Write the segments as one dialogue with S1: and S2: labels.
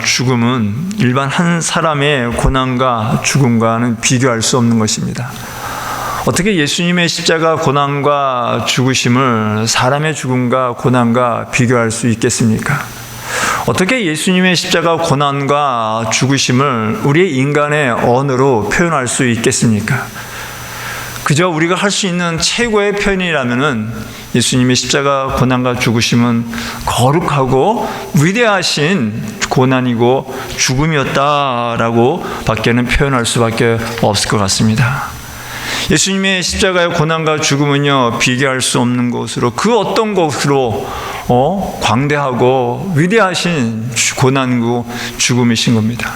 S1: 죽음은 일반 한 사람의 고난과 죽음과는 비교할 수 없는 것입니다. 어떻게 예수님의 십자가 고난과 죽으심을 사람의 죽음과 고난과 비교할 수 있겠습니까? 어떻게 예수님의 십자가 고난과 죽으심을 우리의 인간의 언어로 표현할 수 있겠습니까? 그저 우리가 할 수 있는 최고의 표현이라면은 예수님의 십자가 고난과 죽으심은 거룩하고 위대하신 고난이고 죽음이었다라고 밖에는 표현할 수밖에 없을 것 같습니다. 예수님의 십자가의 고난과 죽음은요, 비교할 수 없는 것으로, 그 어떤 것으로 광대하고 위대하신 고난이고 죽음이신 겁니다.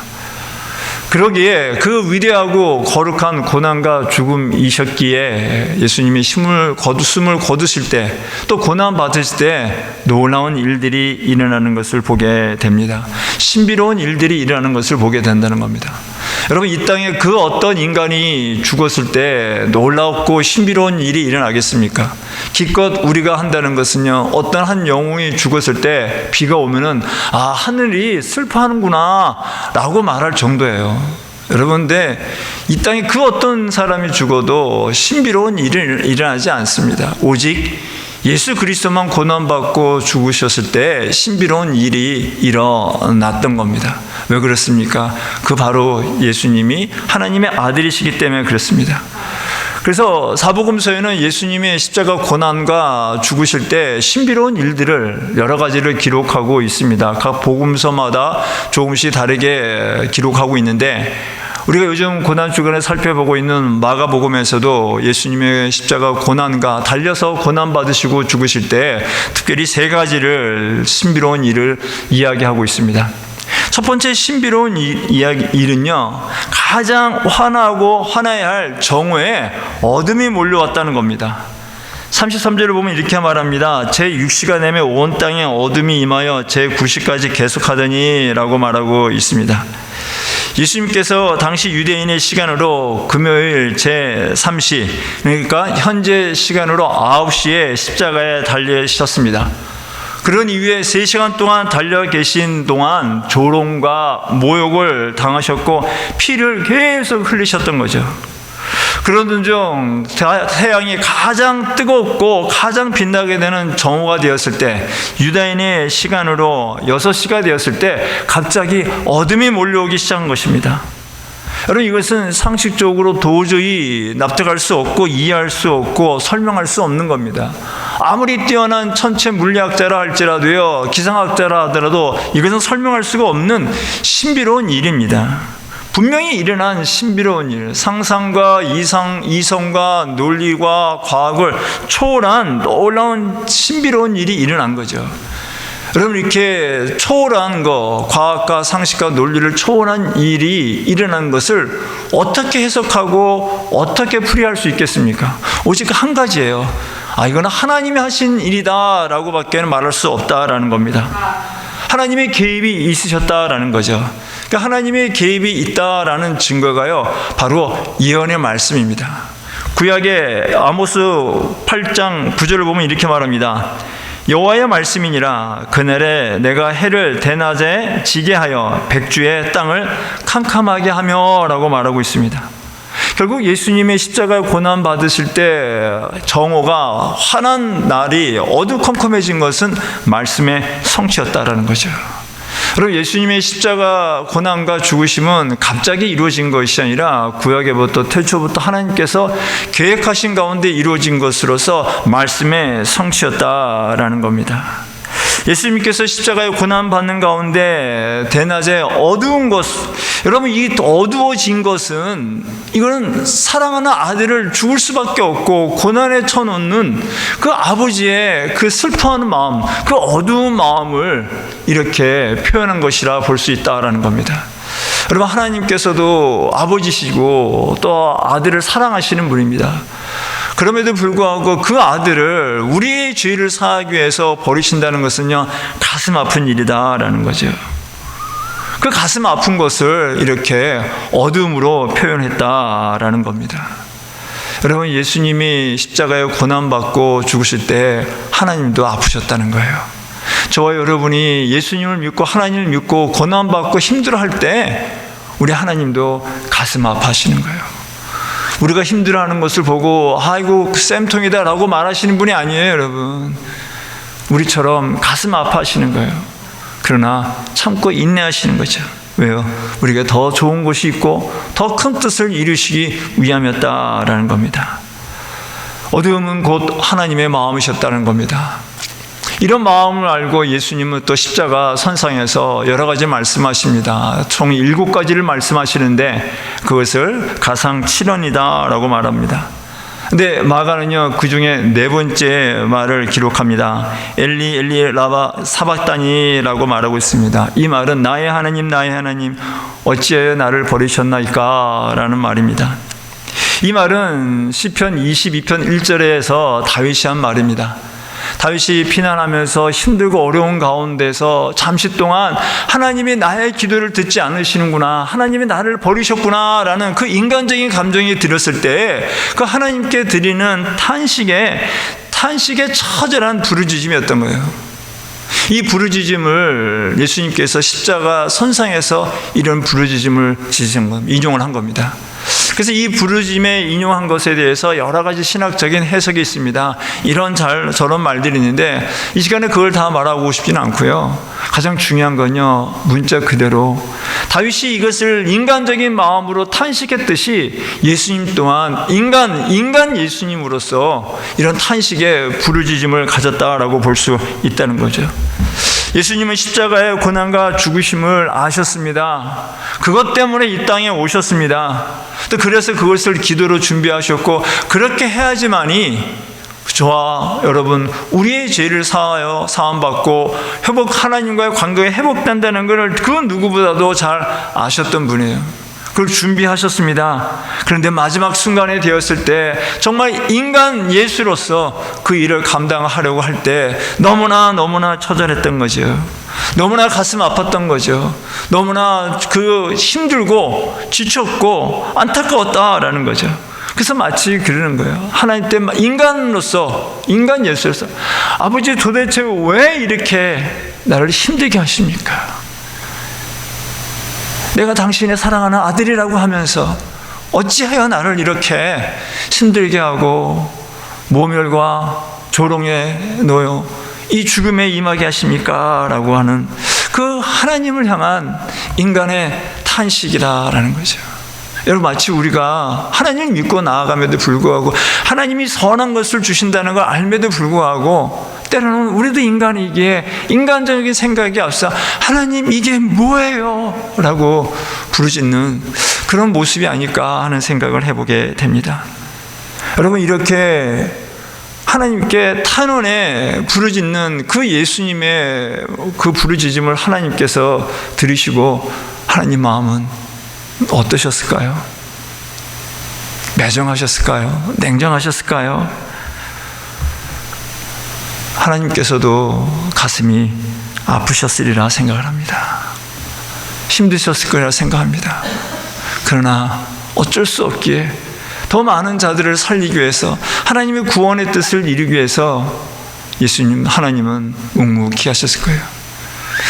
S1: 그러기에 그 위대하고 거룩한 고난과 죽음이셨기에 예수님이 숨을 거두실 때, 또 고난 받으실 때 놀라운 일들이 일어나는 것을 보게 됩니다. 신비로운 일들이 일어나는 것을 보게 된다는 겁니다. 여러분, 이 땅에 그 어떤 인간이 죽었을 때 놀랍고 신비로운 일이 일어나겠습니까? 기껏 우리가 한다는 것은요, 어떤 한 영웅이 죽었을 때 비가 오면은 하늘이 슬퍼하는구나 라고 말할 정도예요. 여러분, 근데 이 땅에 그 어떤 사람이 죽어도 신비로운 일이 일어나지 않습니다. 오직 예수 그리스도만 고난받고 죽으셨을 때 신비로운 일이 일어났던 겁니다. 왜 그렇습니까? 그 바로 예수님이 하나님의 아들이시기 때문에 그렇습니다. 그래서 사복음서에는 예수님의 십자가 고난과 죽으실 때 신비로운 일들을 여러 가지를 기록하고 있습니다. 각 복음서마다 조금씩 다르게 기록하고 있는데, 우리가 요즘 고난주간에 살펴보고 있는 마가복음에서도 예수님의 십자가 고난과 달려서 고난받으시고 죽으실 때 특별히 세 가지를 신비로운 일을 이야기하고 있습니다. 첫 번째 신비로운 일은요, 가장 화나야 할 정오에 어둠이 몰려왔다는 겁니다. 33절을 보면 이렇게 말합니다. 제6시가 되매 온 땅에 어둠이 임하여 제9시까지 계속하더니 라고 말하고 있습니다. 예수님께서 당시 유대인의 시간으로 금요일 제3시, 그러니까 현재 시간으로 9시에 십자가에 달리셨습니다. 그런 이후에 3시간 동안 달려 계신 동안 조롱과 모욕을 당하셨고 피를 계속 흘리셨던 거죠. 그러던 중 태양이 가장 뜨겁고 가장 빛나게 되는 정오가 되었을 때, 유다인의 시간으로 6시가 되었을 때 갑자기 어둠이 몰려오기 시작한 것입니다. 여러분, 이것은 상식적으로 도저히 납득할 수 없고 이해할 수 없고 설명할 수 없는 겁니다. 아무리 뛰어난 천체 물리학자라 할지라도요, 기상학자라 하더라도 이것은 설명할 수가 없는 신비로운 일입니다. 분명히 일어난 신비로운 일, 상상과 이성과 논리와 과학을 초월한 놀라운 신비로운 일이 일어난 거죠. 여러분, 이렇게 초월한 거, 과학과 상식과 논리를 초월한 일이 일어난 것을 어떻게 해석하고 어떻게 풀이할 수 있겠습니까? 오직 한 가지예요. 이거는 하나님이 하신 일이다 라고 밖에는 말할 수 없다라는 겁니다. 하나님의 개입이 있으셨다라는 거죠. 그러니까 하나님의 개입이 있다라는 증거가요, 바로 예언의 말씀입니다. 구약의 아모스 8장 9절을 보면 이렇게 말합니다. 여호와의 말씀이니라. 그날에 내가 해를 대낮에 지게 하여 백주의 땅을 캄캄하게 하며 라고 말하고 있습니다. 결국 예수님의 십자가 고난 받으실 때 정오가 환한 날이 어두컴컴해진 것은 말씀의 성취였다라는 거죠. 여러분, 예수님의 십자가 고난과 죽으심은 갑자기 이루어진 것이 아니라 구약에부터 태초부터 하나님께서 계획하신 가운데 이루어진 것으로서 말씀의 성취였다라는 겁니다. 예수님께서 십자가에 고난받는 가운데 대낮에 어두운 것, 여러분, 이 어두워진 것은 이거는 사랑하는 아들을 죽을 수밖에 없고 고난에 쳐놓는 그 아버지의 그 슬퍼하는 마음, 그 어두운 마음을 이렇게 표현한 것이라 볼 수 있다라는 겁니다. 여러분, 하나님께서도 아버지시고 또 아들을 사랑하시는 분입니다. 그럼에도 불구하고 그 아들을 우리의 죄를 사하기 위해서 버리신다는 것은요, 가슴 아픈 일이다라는 거죠. 그 가슴 아픈 것을 이렇게 어둠으로 표현했다라는 겁니다. 여러분, 예수님이 십자가에 고난받고 죽으실 때 하나님도 아프셨다는 거예요. 저와 여러분이 예수님을 믿고 하나님을 믿고 고난받고 힘들어할 때 우리 하나님도 가슴 아파하시는 거예요. 우리가 힘들어하는 것을 보고 아이고 그 쌤통이다 라고 말하시는 분이 아니에요, 여러분. 우리처럼 가슴 아파하시는 거예요. 그러나 참고 인내하시는 거죠. 왜요? 우리가 더 좋은 곳이 있고 더 큰 뜻을 이루시기 위함이었다라는 겁니다. 어두움은 곧 하나님의 마음이셨다는 겁니다. 이런 마음을 알고 예수님은 또 십자가 선상에서 여러 가지 말씀하십니다. 총 7가지를 말씀하시는데 그것을 가상칠언이다 라고 말합니다. 근데 마가는요, 그 중에 4번째 말을 기록합니다. 엘리 엘리 라바 사박다니라고 말하고 있습니다. 이 말은 나의 하나님 나의 하나님 어찌하여 나를 버리셨나이까 라는 말입니다. 이 말은 시편 22편 1절에서 다윗이 한 말입니다. 다윗이 피난하면서 힘들고 어려운 가운데서 잠시 동안 하나님이 나의 기도를 듣지 않으시는구나, 하나님이 나를 버리셨구나 라는 그 인간적인 감정이 들었을 때 그 하나님께 드리는 탄식의 처절한 부르짖음이었던 거예요. 이 부르짖음을 예수님께서 십자가 선상에서 이런 부르짖음을 인용을 한 겁니다. 그래서 이 부르짖음에 인용한 것에 대해서 여러 가지 신학적인 해석이 있습니다. 이런 저런 말들이 있는데 이 시간에 그걸 다 말하고 싶지는 않고요. 가장 중요한 건요, 문자 그대로 다윗이 이것을 인간적인 마음으로 탄식했듯이 예수님 또한 인간 예수님으로서 이런 탄식의 부르짖음을 가졌다라고 볼 수 있다는 거죠. 예수님은 십자가의 고난과 죽으심을 아셨습니다. 그것 때문에 이 땅에 오셨습니다. 또 그래서 그것을 기도로 준비하셨고 그렇게 해야지만이 저와 여러분 우리의 죄를 사하여 사함받고 하나님과의 관계가 회복된다는 것을 그 누구보다도 잘 아셨던 분이에요. 그걸 준비하셨습니다. 그런데 마지막 순간에 되었을 때 정말 인간 예수로서 그 일을 감당하려고 할 때 너무나 처절했던 거죠. 너무나 가슴 아팠던 거죠. 너무나 힘들고 지쳤고 안타까웠다라는 거죠. 그래서 마치 그러는 거예요. 하나님 때 인간 예수로서 아버지 도대체 왜 이렇게 나를 힘들게 하십니까? 내가 당신의 사랑하는 아들이라고 하면서 어찌하여 나를 이렇게 힘들게 하고 모멸과 조롱에 놓여 이 죽음에 임하게 하십니까? 라고 하는 그 하나님을 향한 인간의 탄식이라는 거죠. 여러분, 마치 우리가 하나님을 믿고 나아감에도 불구하고 하나님이 선한 것을 주신다는 걸 알면도 불구하고 때로는 우리도 인간이기에 인간적인 생각이 앞서 하나님 이게 뭐예요? 라고 부르짖는 그런 모습이 아닐까 하는 생각을 해보게 됩니다. 여러분, 이렇게 하나님께 탄원에 부르짖는 그 예수님의 그 부르짖음을 하나님께서 들으시고 하나님 마음은 어떠셨을까요? 매정하셨을까요? 냉정하셨을까요? 하나님께서도 가슴이 아프셨으리라 생각을 합니다. 힘드셨을 거라 생각합니다. 그러나 어쩔 수 없기에 더 많은 자들을 살리기 위해서 하나님의 구원의 뜻을 이루기 위해서 하나님은 묵묵히 하셨을 거예요.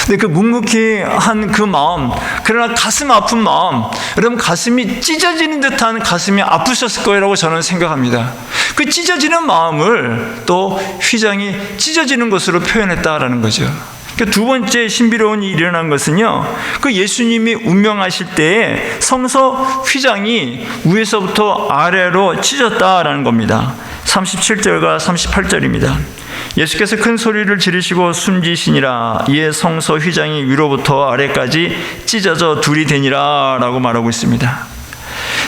S1: 근데 그 묵묵히 한 그 마음, 그러나 가슴 아픈 마음, 여러분 가슴이 찢어지는 듯한 가슴이 아프셨을 거라고 저는 생각합니다. 그 찢어지는 마음을 또 휘장이 찢어지는 것으로 표현했다라는 거죠. 두 번째 신비로운 일이 일어난 것은요, 그 예수님이 운명하실 때에 성서 휘장이 위에서부터 아래로 찢어졌다라는 겁니다. 37절과 38절입니다. 예수께서 큰 소리를 지르시고 숨지시니라. 이에 성서 휘장이 위로부터 아래까지 찢어져 둘이 되니라 라고 말하고 있습니다.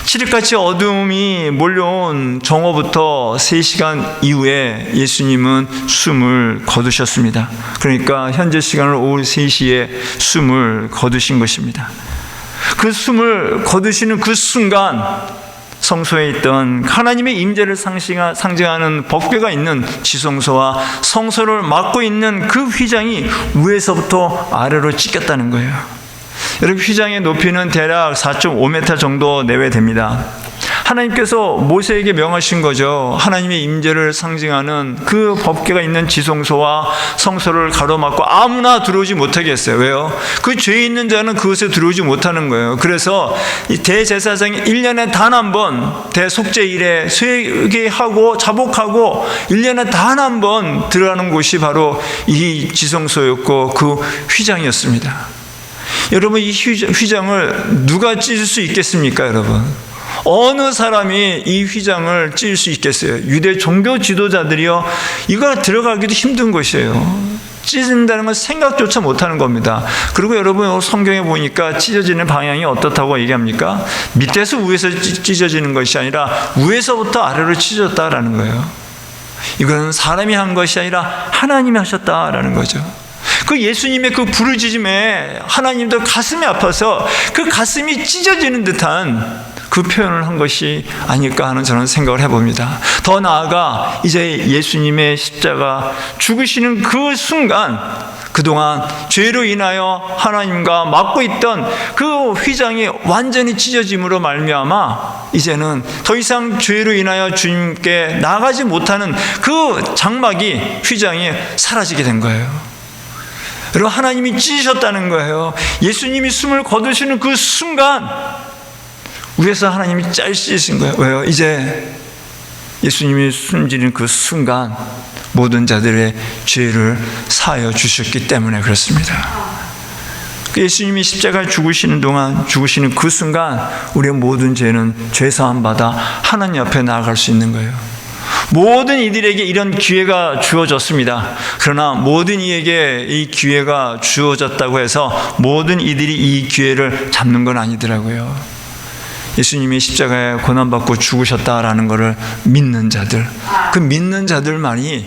S1: 칠흑같이 어두움이 몰려온 정오부터 3시간 이후에 예수님은 숨을 거두셨습니다. 그러니까 현재 시간으로 오후 3시에 숨을 거두신 것입니다. 그 숨을 거두시는 그 순간 성소에 있던 하나님의 임재를 상징하는 법궤가 있는 지성소와 성소를 막고 있는 그 휘장이 위에서부터 아래로 찢겼다는 거예요. 여러분, 휘장의 높이는 대략 4.5m 정도 내외 됩니다. 하나님께서 모세에게 명하신 거죠. 하나님의 임재를 상징하는 그 법궤가 있는 지성소와 성소를 가로막고 아무나 들어오지 못하게 했어요. 왜요? 그 죄 있는 자는 그것에 들어오지 못하는 거예요. 그래서 이 대제사장이 1년에 단 한 번 대속죄일에 회개하고 자복하고 1년에 단 한 번 들어가는 곳이 바로 이 지성소였고 그 휘장이었습니다. 여러분, 이 휘장을 누가 찢을 수 있겠습니까, 여러분? 어느 사람이 이 휘장을 찢을 수 있겠어요? 유대 종교 지도자들이요, 이거 들어가기도 힘든 것이에요. 찢는다는 건 생각조차 못하는 겁니다. 그리고 여러분, 성경에 보니까 찢어지는 방향이 어떻다고 얘기합니까? 밑에서 위에서 찢어지는 것이 아니라 위에서부터 아래로 찢어졌다라는 거예요. 이건 사람이 한 것이 아니라 하나님이 하셨다라는 거죠. 그 예수님의 그 부르짖음에 하나님도 가슴이 아파서 그 가슴이 찢어지는 듯한 그 표현을 한 것이 아닐까 하는 저는 생각을 해봅니다. 더 나아가 이제 예수님의 십자가 죽으시는 그 순간, 그동안 죄로 인하여 하나님과 맞고 있던 그 휘장이 완전히 찢어짐으로 말미암아 이제는 더 이상 죄로 인하여 주님께 나가지 못하는 그 장막이, 휘장이 사라지게 된 거예요. 여러분, 하나님이 찢으셨다는 거예요. 예수님이 숨을 거두시는 그 순간 위에서 하나님이 찢으신 거예요. 왜요? 이제 예수님이 숨지는 그 순간 모든 자들의 죄를 사하여 주셨기 때문에 그렇습니다. 예수님이 십자가에 죽으시는 동안, 죽으시는 그 순간 우리의 모든 죄는 죄사함 받아 하나님 앞에 나아갈 수 있는 거예요. 모든 이들에게 이런 기회가 주어졌습니다. 그러나 모든 이에게 이 기회가 주어졌다고 해서 모든 이들이 이 기회를 잡는 건 아니더라고요. 예수님이 십자가에 고난받고 죽으셨다라는 것을 믿는 자들, 그 믿는 자들만이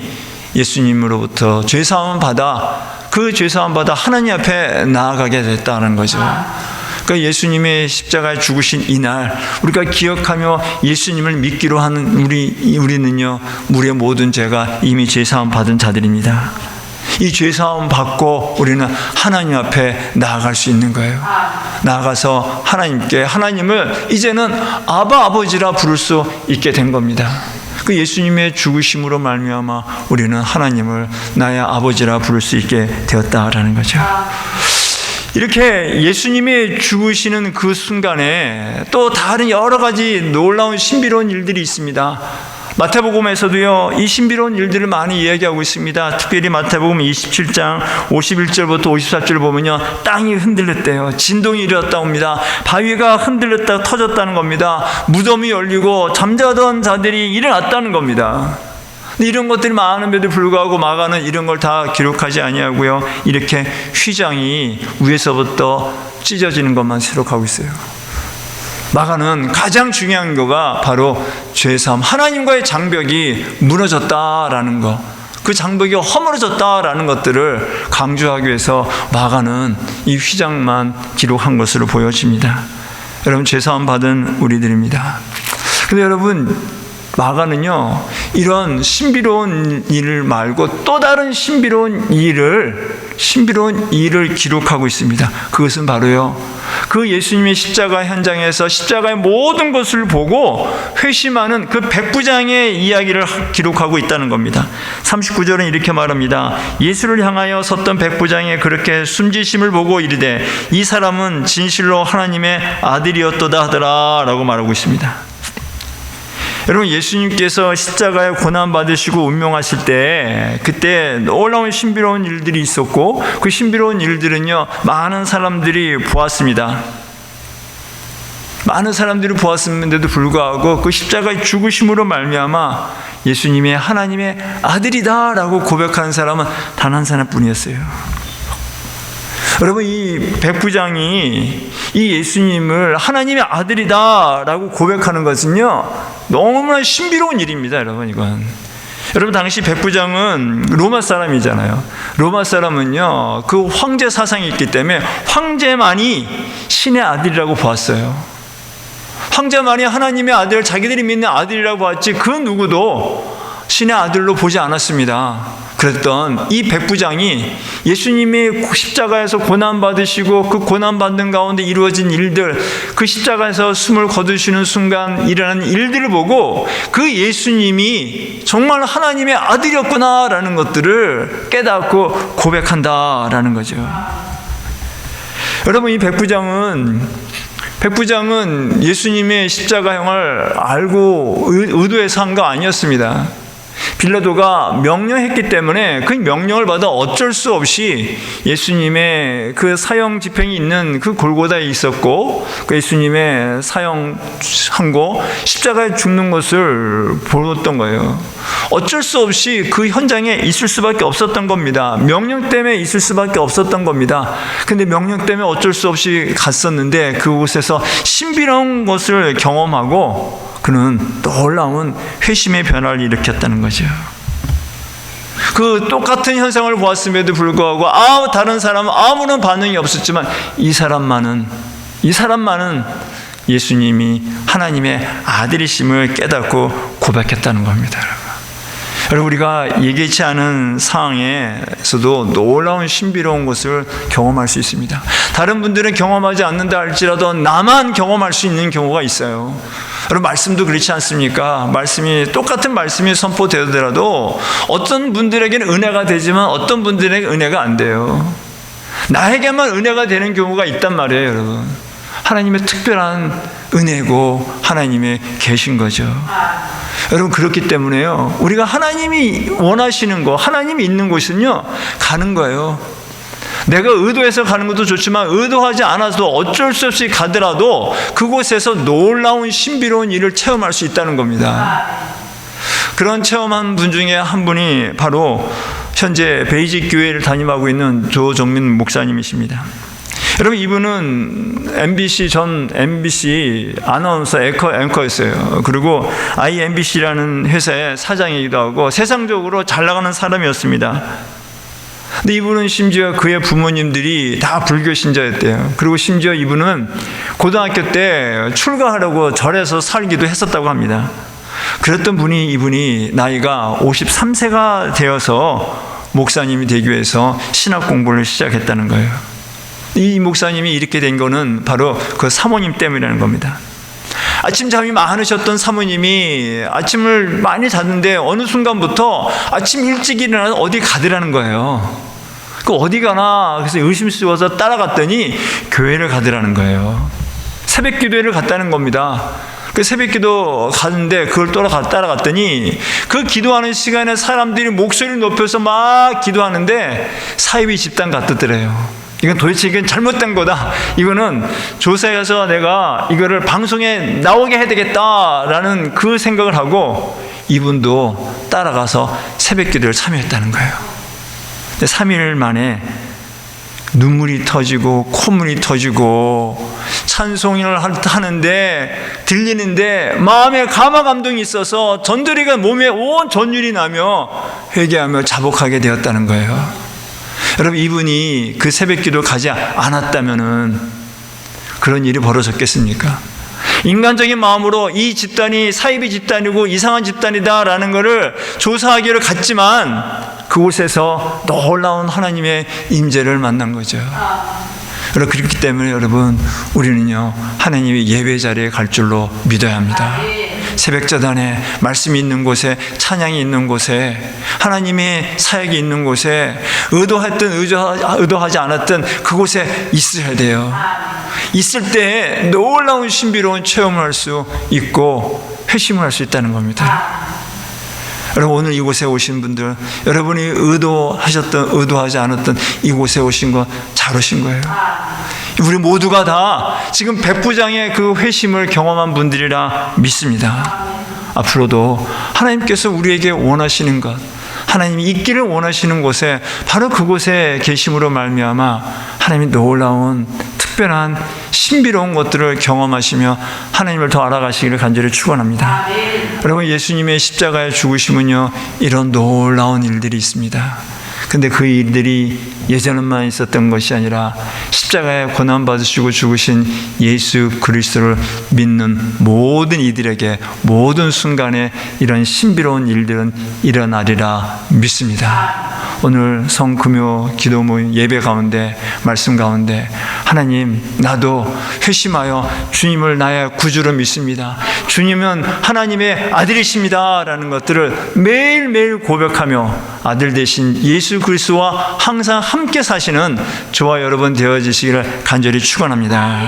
S1: 예수님으로부터 죄사함을 받아, 그 죄사함을 받아 하나님 앞에 나아가게 됐다는 거죠. 그러니까 예수님의 십자가에 죽으신 이날 우리가 기억하며 예수님을 믿기로 하는 우리는요, 우리의 모든 죄가 이미 죄사함 받은 자들입니다. 이 죄사함 받고 우리는 하나님 앞에 나아갈 수 있는 거예요. 나아가서 하나님을 이제는 아바, 아버지라 부를 수 있게 된 겁니다. 그 예수님의 죽으심으로 말미암아 우리는 하나님을 나의 아버지라 부를 수 있게 되었다라는 거죠. 이렇게 예수님이 죽으시는 그 순간에 또 다른 여러 가지 놀라운 신비로운 일들이 있습니다. 마태복음에서도요, 이 신비로운 일들을 많이 이야기하고 있습니다. 특별히 마태복음 27장 51절부터 54절을 보면요, 땅이 흔들렸대요. 진동이 일어났다고 합니다. 바위가 흔들렸다 터졌다는 겁니다. 무덤이 열리고 잠자던 자들이 일어났다는 겁니다. 이런 것들이 많은데도 불구하고 마가는 이런 걸 다 기록하지 아니하고요, 이렇게 휘장이 위에서부터 찢어지는 것만 기록하고 있어요. 마가는 가장 중요한 거가 바로 죄사함, 하나님과의 장벽이 무너졌다라는 것, 그 장벽이 허물어졌다라는 것들을 강조하기 위해서 마가는 이 휘장만 기록한 것으로 보여집니다. 여러분, 죄사함 받은 우리들입니다. 근데 여러분, 마가는요, 이런 신비로운 일 말고 또 다른 신비로운 일을 기록하고 있습니다. 그것은 바로요, 그 예수님의 십자가 현장에서 십자가의 모든 것을 보고 회심하는 그 백부장의 이야기를 기록하고 있다는 겁니다. 39절은 이렇게 말합니다. 예수를 향하여 섰던 백부장이 그렇게 숨지심을 보고 이르되 이 사람은 진실로 하나님의 아들이었도다 하더라 라고 말하고 있습니다. 여러분, 예수님께서 십자가에 고난받으시고 운명하실 때 그때 놀라운 신비로운 일들이 있었고, 그 신비로운 일들은요, 많은 사람들이 보았습니다. 많은 사람들이 보았음에도 불구하고 그 십자가의 죽으심으로 말미암아 예수님이 하나님의 아들이다 라고 고백하는 사람은 단 한 사람뿐이었어요. 여러분, 이 백부장이 이 예수님을 하나님의 아들이다 라고 고백하는 것은요, 너무나 신비로운 일입니다. 여러분, 이건. 여러분, 당시 백부장은 로마 사람이잖아요. 로마 사람은요, 그 황제 사상이 있기 때문에 황제만이 신의 아들이라고 보았어요. 황제만이 하나님의 아들, 자기들이 믿는 아들이라고 보았지 그 누구도 신의 아들로 보지 않았습니다. 그랬던 이 백부장이 예수님이 십자가에서 고난받으시고 그 고난받는 가운데 이루어진 일들, 그 십자가에서 숨을 거두시는 순간 일어난 일들을 보고 그 예수님이 정말 하나님의 아들이었구나라는 것들을 깨닫고 고백한다라는 거죠. 여러분, 이 백부장은 예수님의 십자가형을 알고 의도해서 한 거 아니었습니다. 빌라도가 명령했기 때문에 그 명령을 받아 어쩔 수 없이 예수님의 그 사형 집행이 있는 그 골고다에 있었고, 그 예수님의 사형하고 십자가에 죽는 것을 보았던 거예요. 어쩔 수 없이 그 현장에 있을 수밖에 없었던 겁니다. 명령 때문에 있을 수밖에 없었던 겁니다. 근데 명령 때문에 어쩔 수 없이 갔었는데 그곳에서 신비로운 것을 경험하고 그는 놀라운 회심의 변화를 일으켰다는 거죠. 그 똑같은 현상을 보았음에도 불구하고 다른 사람은 아무런 반응이 없었지만 이 사람만은 예수님이 하나님의 아들이심을 깨닫고 고백했다는 겁니다. 여러분, 우리가 예기치 않은 상황에서도 놀라운 신비로운 것을 경험할 수 있습니다. 다른 분들은 경험하지 않는다 할지라도 나만 경험할 수 있는 경우가 있어요. 여러분, 말씀도 그렇지 않습니까? 똑같은 말씀이 선포되더라도 어떤 분들에게는 은혜가 되지만 어떤 분들에게는 은혜가 안 돼요. 나에게만 은혜가 되는 경우가 있단 말이에요, 여러분. 하나님의 특별한 은혜고 하나님의 계신 거죠. 여러분, 그렇기 때문에요, 우리가 하나님이 원하시는 거, 하나님이 있는 곳은요 가는 거예요. 내가 의도해서 가는 것도 좋지만 의도하지 않아도 어쩔 수 없이 가더라도 그곳에서 놀라운 신비로운 일을 체험할 수 있다는 겁니다. 그런 체험한 분 중에 한 분이 바로 현재 베이직 교회를 담임하고 있는 조정민 목사님이십니다. 여러분, 이분은 전 MBC 아나운서 앵커였어요. 그리고 IMBC라는 회사의 사장이기도 하고 세상적으로 잘 나가는 사람이었습니다. 근데 이분은 심지어 그의 부모님들이 다 불교 신자였대요. 그리고 심지어 이분은 고등학교 때 출가하려고 절에서 살기도 했었다고 합니다. 그랬던 이분이 나이가 53세가 되어서 목사님이 되기 위해서 신학 공부를 시작했다는 거예요. 이 목사님이 이렇게 된 거는 바로 그 사모님 때문이라는 겁니다. 아침 잠이 많으셨던 사모님이 아침을 많이 잤는데 어느 순간부터 아침 일찍 일어나서 어디 가더라는 거예요. 그 어디 가나 그래서 의심스러워서 따라갔더니 교회를 가더라는 거예요. 새벽 기도회를 갔다는 겁니다. 그 새벽 기도 가는데 그걸 따라갔더니 그 기도하는 시간에 사람들이 목소리를 높여서 막 기도하는데 사이비 집단 같더래요. 이건 잘못된 거다. 이거는 조사해서 내가 이거를 방송에 나오게 해야 되겠다라는 그 생각을 하고 이분도 따라가서 새벽 기도를 참여했다는 거예요. 근데 3일 만에 눈물이 터지고 콧물이 터지고 찬송을 하는데 들리는데 마음에 감화 감동이 있어서 전도리가 몸에 온 전율이 나며 회개하며 자복하게 되었다는 거예요. 여러분, 이분이 그 새벽 기도 가지 않았다면은 그런 일이 벌어졌겠습니까? 인간적인 마음으로 이 집단이 사이비 집단이고 이상한 집단이다라는 것을 조사하기로 갔지만 그곳에서 놀라운 하나님의 임재를 만난 거죠. 여러분, 그렇기 때문에 여러분, 우리는요 하나님의 예배 자리에 갈 줄로 믿어야 합니다. 새벽자단에 말씀이 있는 곳에, 찬양이 있는 곳에, 하나님의 사역이 있는 곳에, 의도했든 의도하지 않았든 그곳에 있어야 돼요. 있을 때 놀라운 신비로운 체험을 할 수 있고 회심을 할 수 있다는 겁니다. 여러분, 오늘 이곳에 오신 분들, 여러분이 의도하셨든 의도하지 않았든 이곳에 오신 거 잘 오신 거예요. 우리 모두가 다 지금 백부장의 그 회심을 경험한 분들이라 믿습니다. 앞으로도 하나님께서 우리에게 원하시는 것, 하나님이 있기를 원하시는 곳에 바로 그곳에 계심으로 말미암아 하나님이 놀라운 특별한 신비로운 것들을 경험하시며 하나님을 더 알아가시기를 간절히 축원합니다. 여러분, 예수님의 십자가의 죽으심은요 이런 놀라운 일들이 있습니다. 근데 그 일들이 예전만 있었던 것이 아니라 십자가에 고난받으시고 죽으신 예수 그리스도를 믿는 모든 이들에게 모든 순간에 이런 신비로운 일들은 일어나리라 믿습니다. 오늘 성금요 기도 모임 예배 가운데 말씀 가운데 하나님, 나도 회심하여 주님을 나의 구주로 믿습니다. 주님은 하나님의 아들이십니다 라는 것들을 매일매일 고백하며 아들 되신 예수 그리스도와 항상 함께 사시는 저와 여러분 되어지시기를 간절히 축원합니다.